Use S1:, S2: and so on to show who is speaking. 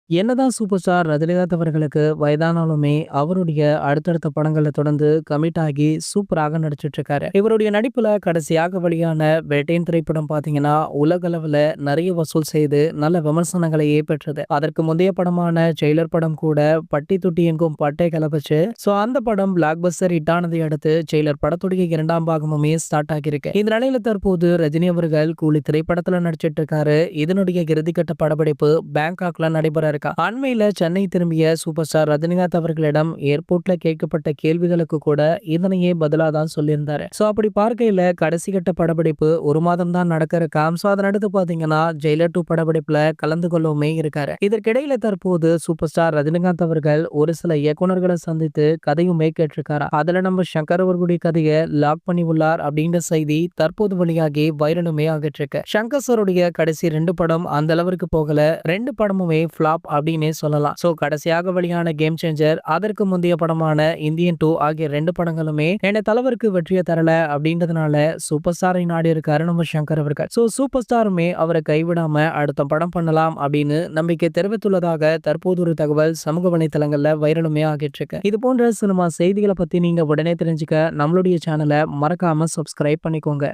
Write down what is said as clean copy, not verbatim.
S1: என்னதான் super star Rajinikanth அவர்களுக்கு வயதானாலுமே, அவருடைய அடுத்தடுத்த படங்கள்ல தொடர்ந்து கமிட் ஆகி சூப்பராக நடிச்சிட்டு இருக்காரு. இவருடைய நடிப்புல கடைசியாக வெளியான வேட்டையன் திரைப்படம் பார்த்தீங்கன்னா, உலக அளவுல நிறைய வசூல் செய்து நல்ல விமர்சனங்களையே பெற்றது. அதற்கு முந்தைய படமான ஜெயிலர் படம் கூட பட்டி தொட்டி எங்கும் பட்டை கிளப்புச்சு. அந்த படம் பிளாக் பஸ்டர் ஹிட் ஆனதை அடுத்து ஜெயிலர் படத்துடைய 2ஆம் பாகமுமே ஸ்டார்ட் ஆகியிருக்கு. இந்த நிலையில தற்போது ரஜினி அவர்கள் கூலி திரைப்படத்துல நடிச்சிட்டு இருக்காரு. இதனுடைய இறுதிக்கட்ட படப்பிடிப்பு பேங்காக்ல நடைபெற இருக்கா. அண்மையில சென்னை திரும்பிய சூப்பர் ஸ்டார் ரஜினிகாந்த் அவர்களிடம் ஏர்போர்ட்ல கேட்கப்பட்ட கேள்விகளுக்கு கூட இதனையே பதிலா தான் சொல்லியிருந்தாரு. அப்படி பார்க்கையில கடைசி கட்ட படப்பிடிப்பு ஒரு மாதம் தான் நடக்க இருக்காம். அதனடுத்து பாத்தீங்கன்னா ஜெயிலர் 2 படப்பிடிப்புல கலந்து கொள்ளவுமே இருக்காரு. இதற்கிடையில தற்போது சூப்பர் ஸ்டார் ரஜினிகாந்த் அவர்கள் ஒரு சில இயக்குனர்களை சந்தித்து கதையுமே கேட்டிருக்காரு. அதுல நம்ம சங்கர் அவர்களுடைய கதையை லாக் பண்ணி உள்ளார் அப்படின்ற செய்தி தற்போது வெளியாகி வைரலுமே ஆகிட்டு இருக்கு. சங்கர் சாருடைய கடைசி 2 படம் அந்த அளவிற்கு போகல. 2 படமுமே ஃபிளாப் அப்படின்னே சொல்லலாம். கடைசியாக வெளியான கேம் சேஞ்சர், அதற்கு முந்தைய படமான இந்தியன் 2 ஆகிய 2 படங்களுமே என்ன தலைவருக்கு வெற்றியை தரல அப்படின்றதுனால சூப்பர் ஸ்டாரை நாடி இருக்காரு நம்ம சங்கர் அவர்கள். சூப்பர் ஸ்டாருமே அவரை கைவிடாம அடுத்த படம் பண்ணலாம் அப்படின்னு நம்பிக்கை தெரிவித்துள்ளதாக தற்போது ஒரு தகவல் சமூக வலைதளங்கள்ல வைரலுமே ஆகிட்டு இருக்கு. இது போன்ற சினிமா செய்திகளை பத்தி நீங்க உடனே தெரிஞ்சுக்க நம்மளுடைய சேனலை மறக்காம சப்ஸ்கிரைப் பண்ணிக்கோங்க.